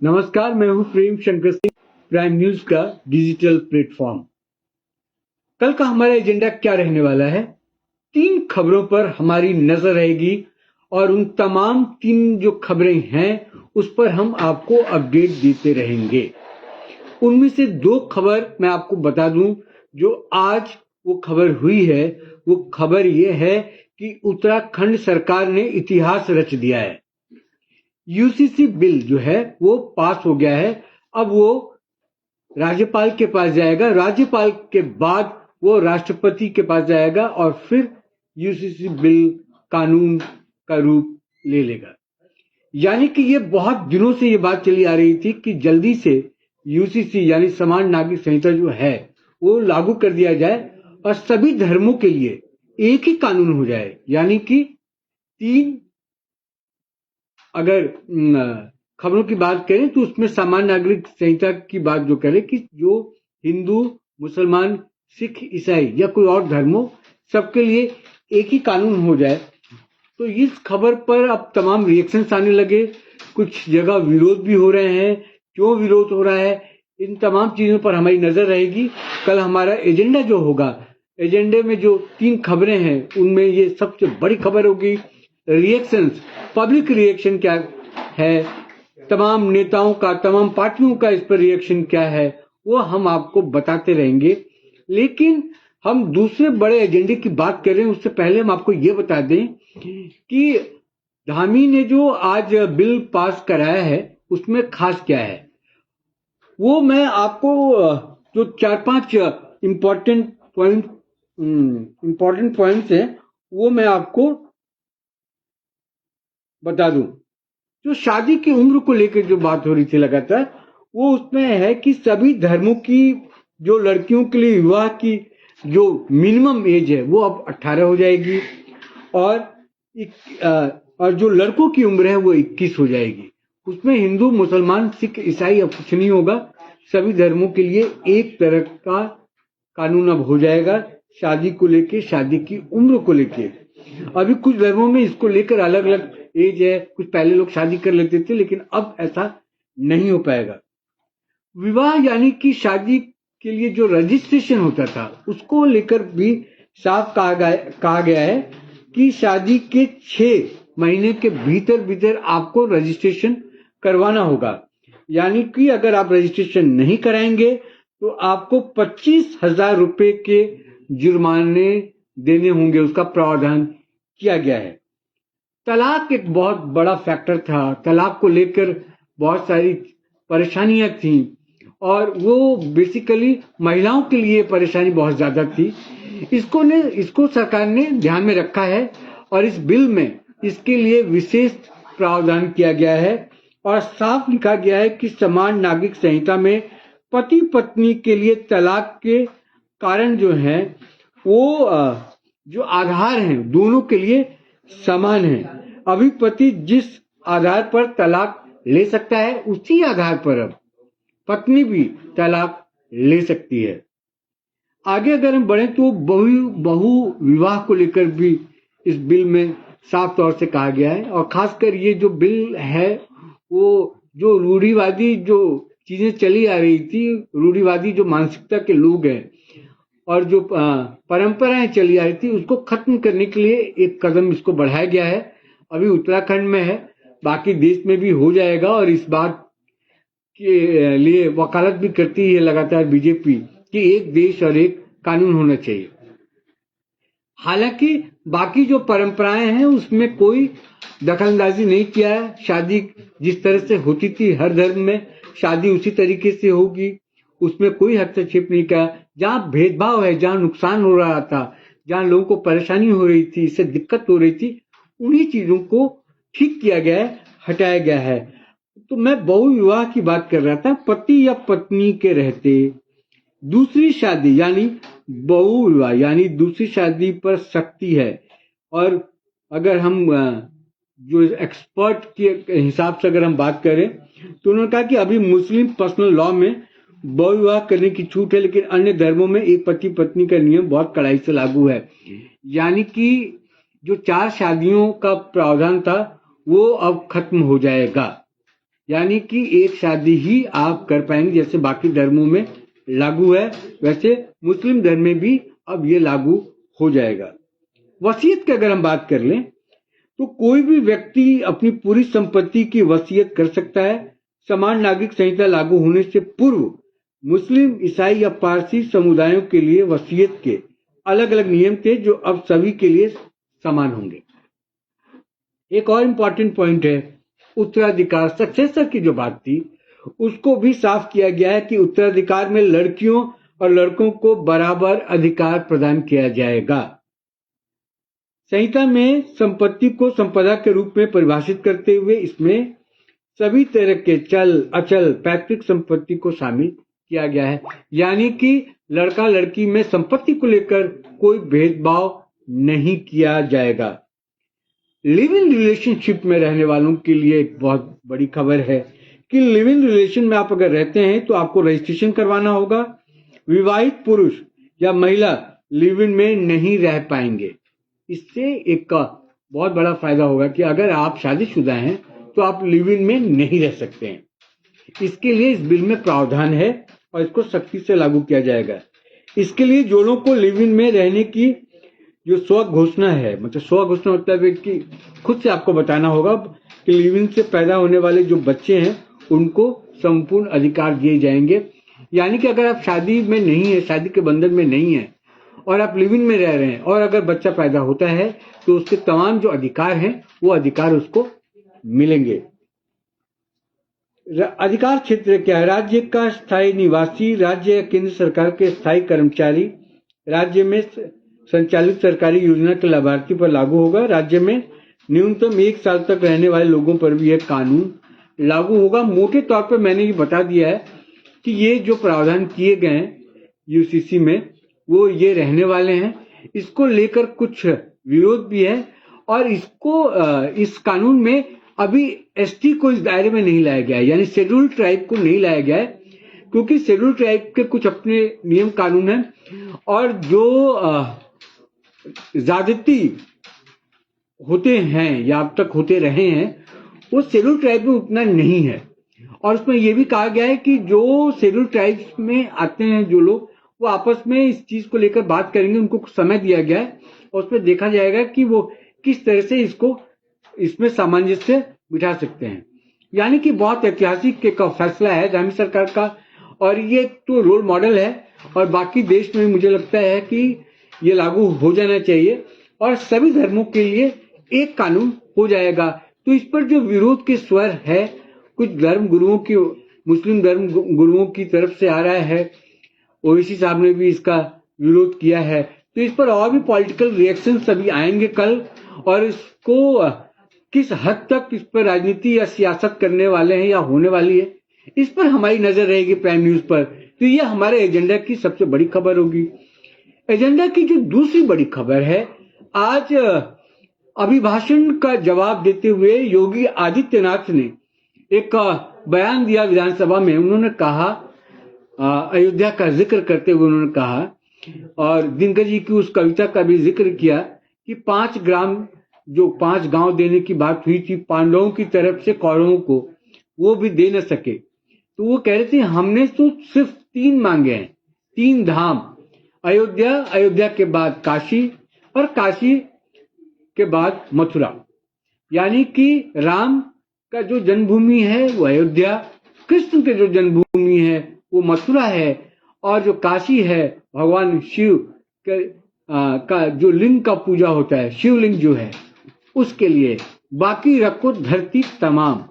नमस्कार, मैं हूं प्रेम शंकर सिंह, प्राइम न्यूज का डिजिटल प्लेटफॉर्म। कल का हमारा एजेंडा क्या रहने वाला है? 3 खबरों पर हमारी नजर रहेगी और उन तमाम 3 जो खबरें हैं उस पर हम आपको अपडेट देते रहेंगे। उनमें से 2 खबर मैं आपको बता दूं, जो आज वो खबर हुई है। वो खबर ये है कि उत्तराखंड सरकार ने इतिहास रच दिया है। यूसीसी बिल जो है वो पास हो गया है। अब वो राज्यपाल के पास जाएगा, राज्यपाल के बाद वो राष्ट्रपति के पास जाएगा और फिर यूसीसी बिल कानून का रूप ले लेगा। यानी कि ये बहुत दिनों से ये बात चली आ रही थी कि जल्दी से यूसीसी यानी समान नागरिक संहिता जो है वो लागू कर दिया जाए और सभी धर्मों के लिए एक ही कानून हो जाए। यानी कि 3 अगर खबरों की बात करें तो उसमें सामान्य नागरिक संहिता की बात जो करें कि जो हिंदू, मुसलमान, सिख, ईसाई या कोई और धर्म हो, सबके लिए एक ही कानून हो जाए। तो इस खबर पर अब तमाम रिएक्शंस आने लगे, कुछ जगह विरोध भी हो रहे हैं। क्यों विरोध हो रहा है, इन तमाम चीजों पर हमारी नजर रहेगी। कल हमारा एजेंडा जो होगा, एजेंडे में जो 3 खबरें हैं उनमें ये सबसे बड़ी खबर होगी। रिएक्शंस, पब्लिक रिएक्शन क्या है, तमाम नेताओं का, तमाम पार्टियों का इस पर रिएक्शन क्या है, वो हम आपको बताते रहेंगे। लेकिन हम दूसरे बड़े एजेंडे की बात करें उससे पहले हम आपको ये बता दें कि धामी ने जो आज बिल पास कराया है उसमें खास क्या है। वो मैं आपको जो 4-5 इंपॉर्टेंट पॉइंट्स हैं वो मैं आपको बता दूं। जो शादी की उम्र को लेकर जो बात हो रही थी लगातार, वो उसमें है कि सभी धर्मों की जो लड़कियों के लिए विवाह की जो मिनिमम एज है वो अब 18 हो जाएगी और जो लड़कों की उम्र है वो 21 हो जाएगी। उसमें हिंदू, मुसलमान, सिख, ईसाई अब कुछ नहीं होगा। सभी धर्मों के लिए एक तरह का कानून अब हो जाएगा, शादी को लेके, शादी की उम्र को लेके। अभी कुछ धर्मों में इसको लेकर अलग अलग एज है, कुछ पहले लोग शादी कर लेते थे, लेकिन अब ऐसा नहीं हो पाएगा। विवाह यानी कि शादी के लिए जो रजिस्ट्रेशन होता था उसको लेकर भी साफ कहा गया है कि शादी के 6 महीने के भीतर भीतर आपको रजिस्ट्रेशन करवाना होगा। यानी कि अगर आप रजिस्ट्रेशन नहीं कराएंगे तो आपको 25,000 रुपए के जुर्माने देने होंगे, उसका प्रावधान किया गया है। तलाक एक बहुत बड़ा फैक्टर था, तलाक को लेकर बहुत सारी परेशानियां थी और वो बेसिकली महिलाओं के लिए परेशानी बहुत ज्यादा थी। इसको सरकार ने ध्यान में रखा है और इस बिल में इसके लिए विशेष प्रावधान किया गया है और साफ लिखा गया है कि समान नागरिक संहिता में पति पत्नी के लिए तलाक के कारण जो है वो जो आधार हैं दोनों के लिए समान है। अभी पति जिस आधार पर तलाक ले सकता है उसी आधार पर अब पत्नी भी तलाक ले सकती है। आगे अगर हम बढ़े तो बहु विवाह को लेकर भी इस बिल में साफ तौर से कहा गया है और खासकर ये जो बिल है वो जो रूढ़िवादी जो चीजें चली आ रही थी, रूढ़िवादी जो मानसिकता के लोग हैं और जो परंपराएं चली आ रही थी उसको खत्म करने के लिए एक कदम इसको बढ़ाया गया है। अभी उत्तराखंड में है, बाकी देश में भी हो जाएगा और इस बात के लिए वकालत भी करती है लगातार बीजेपी कि एक देश और एक कानून होना चाहिए। हालांकि बाकी जो परंपराएं हैं उसमें कोई दखलंदाजी नहीं किया है। शादी जिस तरह से होती थी हर धर्म में शादी उसी तरीके से होगी, उसमें कोई हस्तक्षेप नहीं किया। जहां भेदभाव है, जहां नुकसान हो रहा था, जहां लोगों को परेशानी हो रही थी, इससे दिक्कत हो रही थी, उन्हीं चीजों को ठीक किया गया है, हटाया गया है। तो मैं बहु विवाह की बात कर रहा था। पति या पत्नी के रहते दूसरी शादी यानी बहु विवाह यानी दूसरी शादी पर सख्ती है। और अगर हम जो एक्सपर्ट के हिसाब से अगर हम बात करें तो उन्होंने कहा कि अभी मुस्लिम पर्सनल लॉ में बहु विवाह करने की छूट है, लेकिन अन्य धर्मों में एक पति पत्नी का नियम बहुत कड़ाई से लागू है। यानी कि जो 4 शादियों का प्रावधान था वो अब खत्म हो जाएगा। यानी कि एक शादी ही आप कर पाएंगे। जैसे बाकी धर्मों में लागू है वैसे मुस्लिम धर्म में भी अब ये लागू हो जाएगा। वसीयत की अगर हम बात कर लें तो कोई भी व्यक्ति अपनी पूरी संपत्ति की वसीयत कर सकता है। समान नागरिक संहिता लागू होने से पूर्व मुस्लिम, ईसाई या पारसी समुदायों के लिए वसीयत के अलग अलग नियम थे जो अब सभी के लिए समान होंगे। एक और इम्पॉर्टेंट पॉइंट है उत्तराधिकार, सक्सेसर की जो बात थी उसको भी साफ किया गया है कि उत्तराधिकार में लड़कियों और लड़कों को बराबर अधिकार प्रदान किया जाएगा। संहिता में संपत्ति को संपदा के रूप में परिभाषित करते हुए इसमें सभी तरह के चल अचल पैतृक संपत्ति को शामिल किया गया है। यानी कि लड़का लड़की में संपत्ति को लेकर कोई भेदभाव नहीं किया जाएगा। लिव इन रिलेशनशिप में रहने वालों के लिए एक बहुत बड़ी खबर है कि लिव इन रिलेशन में आप अगर रहते हैं तो आपको रजिस्ट्रेशन करवाना होगा। विवाहित पुरुष या महिला लिव इन में नहीं रह पाएंगे। इससे एक बहुत बड़ा फायदा होगा कि अगर आप शादीशुदा हैं तो आप लिव इन में नहीं रह सकते हैं। इसके लिए इस बिल में प्रावधान है और इसको सख्ती से लागू किया जाएगा। इसके लिए जोड़ों को लिव इन में रहने की जो स्व घोषणा है, मतलब स्व घोषणा मतलब है कि खुद से आपको बताना होगा कि लिव इन से पैदा होने वाले जो बच्चे हैं उनको संपूर्ण अधिकार दिए जाएंगे। यानी कि अगर आप शादी में नहीं है, शादी के बंधन में नहीं है और आप लिव इन में रह रहे हैं और अगर बच्चा पैदा होता है तो उसके तमाम जो अधिकार हैं वो अधिकार उसको मिलेंगे। अधिकार क्षेत्र क्या है? राज्य का स्थायी निवासी, राज्य या केंद्र सरकार के स्थायी कर्मचारी, राज्य में संचालित सरकारी योजना के लाभार्थी पर लागू होगा। राज्य में न्यूनतम 1 साल तक रहने वाले लोगों पर भी यह कानून लागू होगा। मोटे तौर पर मैंने ये बता दिया है कि ये जो प्रावधान किए गए हैं यूसीसी में वो ये रहने वाले हैं। इसको लेकर कुछ विरोध भी है और इस कानून में अभी एसटी को इस दायरे में नहीं लाया गया है, यानी शेड्यूल ट्राइब को नहीं लाया गया है क्योंकि शेड्यूल ट्राइब के कुछ अपने नियम कानून हैं और जो ज्यादती होते हैं या अब तक होते रहे हैं वो शेड्यूल ट्राइब में उतना नहीं है। और उसमें यह भी कहा गया है कि जो शेड्यूल ट्राइब्स में आते हैं जो लोग वो आपस में इस चीज को लेकर बात करेंगे, उनको कुछ समय दिया गया है और उसमें देखा जाएगा कि वो किस तरह से इसमें सामंजस्य बिठा सकते हैं। यानी कि बहुत ऐतिहासिक एक फैसला है झारखंड सरकार का और ये तो रोल मॉडल है और बाकी देश में मुझे लगता है कि ये लागू हो जाना चाहिए और सभी धर्मों के लिए एक कानून हो जाएगा। तो इस पर जो विरोध के स्वर है कुछ धर्म गुरुओं की, मुस्लिम धर्म गुरुओं की तरफ से आ रहा है, ओवैसी साहब ने भी इसका विरोध किया है, तो इस पर और भी पॉलिटिकल रिएक्शन सभी आएंगे कल और इसको किस हद तक इस पर राजनीति या सियासत करने वाले हैं या होने वाली है इस पर हमारी नजर रहेगी प्राइम न्यूज पर। तो यह हमारे एजेंडा की सबसे बड़ी खबर होगी। एजेंडा की जो दूसरी बड़ी खबर है, आज अभिभाषण का जवाब देते हुए योगी आदित्यनाथ ने एक बयान दिया विधानसभा में। उन्होंने कहा, अयोध्या का जिक्र करते हुए उन्होंने कहा और दिनकर जी की उस कविता का भी जिक्र किया कि 5 गांव देने की बात हुई थी पांडवों की तरफ से कौरवों को, वो भी दे न सके। तो वो कह रहे थे हमने तो सिर्फ 3 मांगे हैं, 3 धाम, अयोध्या, अयोध्या के बाद काशी और काशी के बाद मथुरा। यानी कि राम का जो जन्मभूमि है वो अयोध्या, कृष्ण के जो जन्मभूमि है वो मथुरा है और जो काशी है भगवान शिव का जो लिंग का पूजा होता है, शिवलिंग जो है उसके लिए, बाकी रखो धरती तमाम।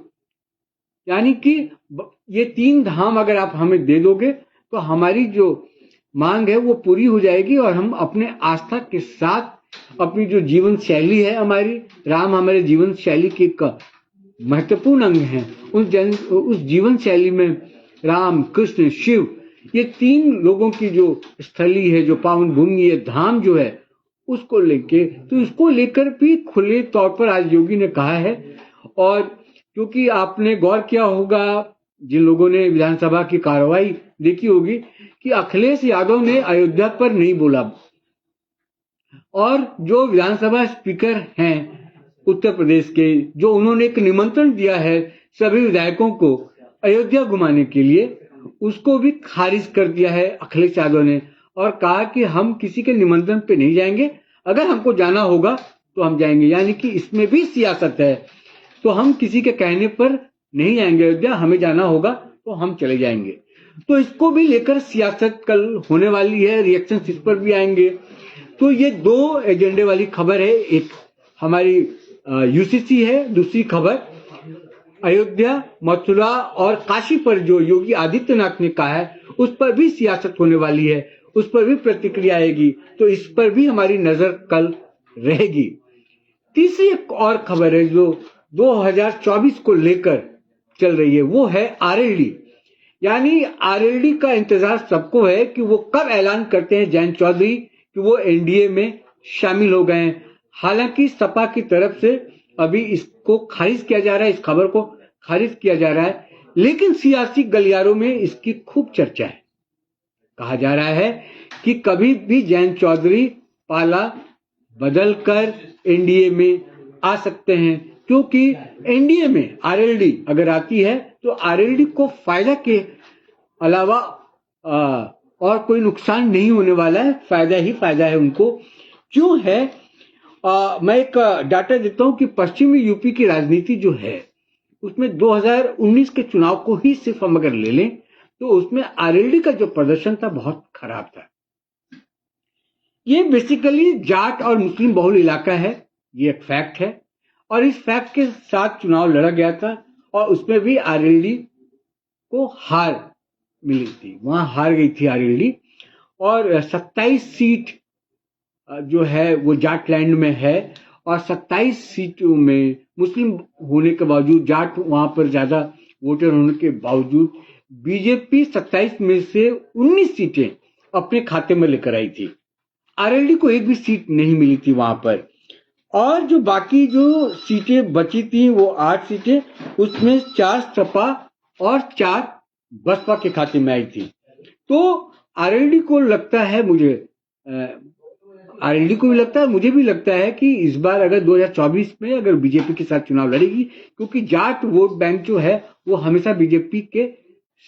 यानी कि ये 3 धाम अगर आप हमें दे दोगे तो हमारी जो मांग है वो पूरी हो जाएगी और हम अपने आस्था के साथ अपनी जो जीवन शैली है हमारी, राम हमारे जीवन शैली के एक महत्वपूर्ण अंग हैं, उस जीवन शैली में राम, कृष्ण, शिव, ये 3 लोगों की जो स्थली है, जो पावन भूमि है, धाम जो है उसको लेके, तो इसको लेकर भी खुले तौर पर आज योगी ने कहा है। और क्योंकि आपने गौर किया होगा, जिन लोगों ने विधानसभा की कार्रवाई देखी होगी, कि अखिलेश यादव ने अयोध्या पर नहीं बोला और जो विधानसभा स्पीकर हैं उत्तर प्रदेश के, जो उन्होंने एक निमंत्रण दिया है सभी विधायकों को अयोध्या घुमाने के लिए उसको भी खारिज कर दिया है अखिलेश यादव ने, और कहा कि हम किसी के निमंत्रण पे नहीं जाएंगे, अगर हमको जाना होगा तो हम जाएंगे। यानी कि इसमें भी सियासत है, तो हम किसी के कहने पर नहीं जाएंगे अयोध्या, हमें जाना होगा तो हम चले जाएंगे। तो इसको भी लेकर सियासत कल होने वाली है, रिएक्शन इस पर भी आएंगे। तो ये दो एजेंडे वाली खबर है, एक हमारी यूसीसी है, दूसरी खबर अयोध्या, मथुरा और काशी पर जो योगी आदित्यनाथ ने कहा है उस पर भी सियासत होने वाली है, उस पर भी प्रतिक्रिया आएगी, तो इस पर भी हमारी नजर कल रहेगी। तीसरी एक और खबर है जो 2024 को लेकर चल रही है, वो है आरएलडी। यानी आरएलडी का इंतजार सबको है कि वो कब ऐलान करते हैं जयंत चौधरी कि वो एनडीए में शामिल हो गए हैं। हालांकि सपा की तरफ से अभी इसको खारिज किया जा रहा है, इस खबर को खारिज किया जा रहा है, लेकिन सियासी गलियारों में इसकी खूब चर्चा है। कहा जा रहा है कि कभी भी जयंत चौधरी पाला बदलकर एनडीए में आ सकते हैं, क्योंकि एनडीए में आरएलडी अगर आती है तो आरएलडी को फायदा के अलावा और कोई नुकसान नहीं होने वाला है, फायदा ही फायदा है उनको। क्यों है, मैं एक डाटा देता हूं कि पश्चिमी यूपी की राजनीति जो है उसमें 2019 के चुनाव को ही सिर्फ हम अगर ले लें तो उसमें आरएलडी का जो प्रदर्शन था बहुत खराब था। ये बेसिकली जाट और मुस्लिम बहुल इलाका है, ये एक फैक्ट है, और इस फैक्ट के साथ चुनाव लड़ा गया था और उसमें भी आरएलडी को हार मिली थी, वहां हार गई थी आरएलडी। और 27 सीट जो है वो जाटलैंड में है, और 27 सीटों में मुस्लिम होने के बावजूद, जाट वहां पर ज्यादा वोटर होने के बावजूद बीजेपी 27 में से 19 सीटें अपने खाते में लेकर आई थी। आरएलडी को एक भी सीट नहीं मिली थी वहां पर, और जो बाकी जो सीटें बची थी वो 8 सीटें, उसमें 4 सपा और 4 बसपा के खाते में आई थी। तो आरएलडी को लगता है, आरएलडी को भी लगता है, मुझे भी लगता है कि इस बार अगर 2024 में अगर बीजेपी के साथ चुनाव लड़ेगी, क्योंकि जाट वोट बैंक जो है वो हमेशा बीजेपी के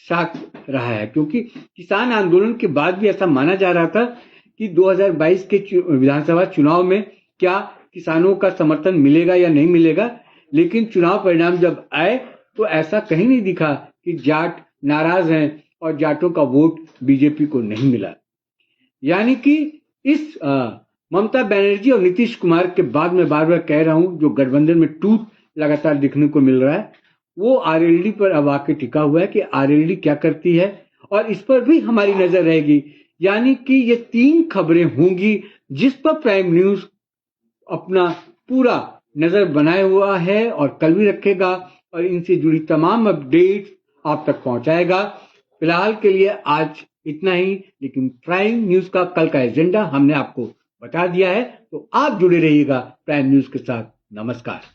साथ रहा है, क्योंकि किसान आंदोलन के बाद भी ऐसा माना जा रहा था कि 2022 के विधानसभा चुनाव में क्या किसानों का समर्थन मिलेगा या नहीं मिलेगा, लेकिन चुनाव परिणाम जब आए तो ऐसा कहीं नहीं दिखा कि जाट नाराज हैं और जाटों का वोट बीजेपी को नहीं मिला। यानी कि इस ममता बनर्जी और नीतीश कुमार के बाद में बार बार कह रहा हूं, जो गठबंधन में टूट लगातार दिखने को मिल रहा है वो आरएलडी पर अब आके टिका हुआ है कि आरएलडी क्या करती है, और इस पर भी हमारी नजर रहेगी। यानी कि ये 3 खबरें होंगी जिस पर प्राइम न्यूज अपना पूरा नजर बनाए हुआ है और कल भी रखेगा, और इनसे जुड़ी तमाम अपडेट्स आप तक पहुंचाएगा। फिलहाल के लिए आज इतना ही, लेकिन प्राइम न्यूज का कल का एजेंडा हमने आपको बता दिया है, तो आप जुड़े रहिएगा प्राइम न्यूज के साथ। नमस्कार।